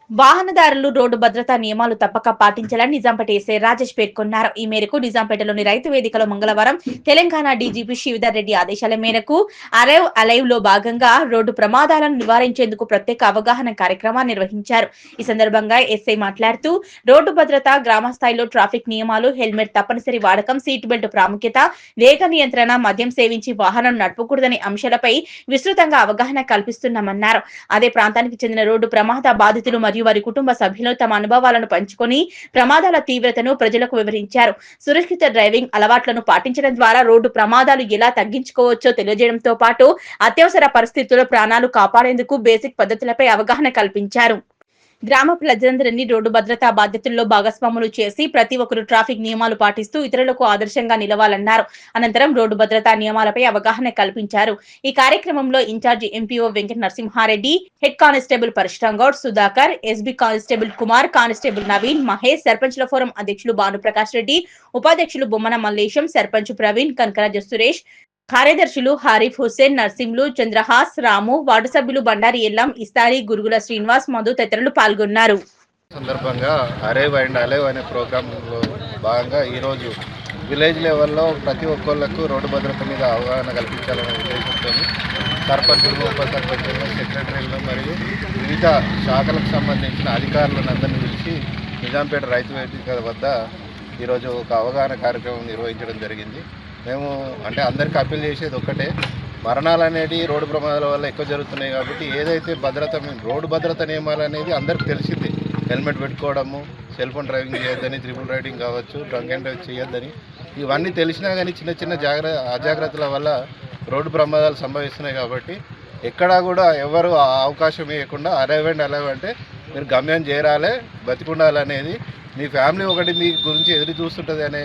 వాహనదారులు రోడ్డు భద్రతా నియమాలు తప్పక పాటించాలని నిజాంపేట ఎస్ఐ రాజేష్ పేర్కొన్నారు. ఈ మేరకు నిజాంపేటలోని రైతు వేదికలో మంగళవారం తెలంగాణ డీజీపీ శ్రీధర్ రెడ్డి ఆదేశాల మేరకు అరైవ్ అలైవ్ లో భాగంగా రోడ్డు ప్రమాదాలను నివారించేందుకు ప్రత్యేక అవగాహన కార్యక్రమాన్ని నిర్వహించారు. ఈ సందర్భంగా ఎస్ఐ మాట్లాడుతూ రోడ్డు భద్రత, గ్రామ స్థాయిలో ట్రాఫిక్ నియమాలు, హెల్మెట్ తప్పనిసరి వాడకం, సీట్ బెల్ట్ ప్రాముఖ్యత, వేగ నియంత్రణ, మద్యం సేవించి వాహనం నడపకూడదనే అంశాలపై విస్తృతంగా అవగాహన కల్పిస్తున్నామన్నారు. అదే ప్రాంతానికి చెందిన రోడ్డు ప్రమాద బాధితులు మరియు వారి కుటుంబ సభ్యులు తమ అనుభవాలను పంచుకొని ప్రమాదాల తీవ్రతను ప్రజలకు వివరించారు. సురక్షిత డ్రైవింగ్ అలవాట్లను పాటించడం ద్వారా రోడ్డు ప్రమాదాలు ఎలా తగ్గించుకోవచ్చో తెలియజేయడంతో పాటు అత్యవసర పరిస్థితుల్లో ప్రాణాలు కాపాడేందుకు బేసిక్ పద్ధతులపై అవగాహన కల్పించారు. గ్రామ ప్రజలందరినీ రోడ్డు భద్రతా బాధ్యతల్లో భాగస్వాములు చేసి ప్రతి ఒక్కరూ ట్రాఫిక్ నియమాలు పాటిస్తూ ఇతరులకు ఆదర్శంగా నిలవాలన్నారు. అనంతరం రోడ్డు భద్రతా నియమాలపై అవగాహన కల్పించారు. ఈ కార్యక్రమంలో in charge MPO Venkata Narasimha Reddy, head constable Parashuram Goud, Sudhakar, SB constable Kumar, constable Naveen, Mahesh, సర్పంచ్ల ఫోరం అధ్యక్షులు భానుప్రకాష్ రెడ్డి, ఉపాధ్యక్షులు బొమ్మన మల్లేశం, సర్పంచ్ ప్రవీణ్, కనకరాజ సురేష్, కార్యదర్శులు హారిఫ్ హుస్సేన్, నర్సింలు, చంద్రహాస్, రాము, వార్డు సభ్యులు బండారి ఎల్లం, ఇస్తారి, గురుగుల శ్రీనివాస్, మధు తదితరులు పాల్గొన్నారు. సందర్భంగా అరైవ్ అండ్ అలైవ్ అనే ప్రోగ్రాంలో భాగంగా ఈరోజు విలేజ్ లెవెల్లో ప్రతి ఒక్కళ్ళకు రోడ్డు భద్రత మీద అవగాహన కల్పించాలనే ఉద్దేశంతో సర్పంచులు, ఉప సర్పంచులు, సెక్రటరీలు మరియు వివిధ శాఖలకు సంబంధించిన అధికారులను అందరినీ పిలిచి నిజాంపేట రైతు వేదిక వద్ద ఈరోజు ఒక అవగాహన కార్యక్రమం నిర్వహించడం జరిగింది. మేము అందరికీ అప్పీల్ చేసేది ఒక్కటే, మరణాలు అనేది రోడ్డు ప్రమాదాల వల్ల ఎక్కువ జరుగుతున్నాయి కాబట్టి ఏదైతే రోడ్డు భద్రత నియమాలు అనేది అందరికీ తెలిసింది. హెల్మెట్ పెట్టుకోవడము, సెల్ ఫోన్ డ్రైవింగ్ చేయొద్దని, ట్రిపుల్ రైడింగ్ కావచ్చు, డ్రంక్ అండ్ డ్రైవ్ చేయొద్దని, ఇవన్నీ తెలిసినా కానీ చిన్న చిన్న అజాగ్రత్తల వల్ల రోడ్డు ప్రమాదాలు సంభవిస్తున్నాయి. కాబట్టి ఎక్కడా కూడా ఎవరు ఆ అవకాశం ఇవ్వకుండా అరైవ్ అండ్ అలైవ్ అంటే మీరు గమ్యం చేరాలి, బతికుండాలనేది, మీ ఫ్యామిలీ ఒకటి మీ గురించి ఎదురు చూస్తుంటుంది అనే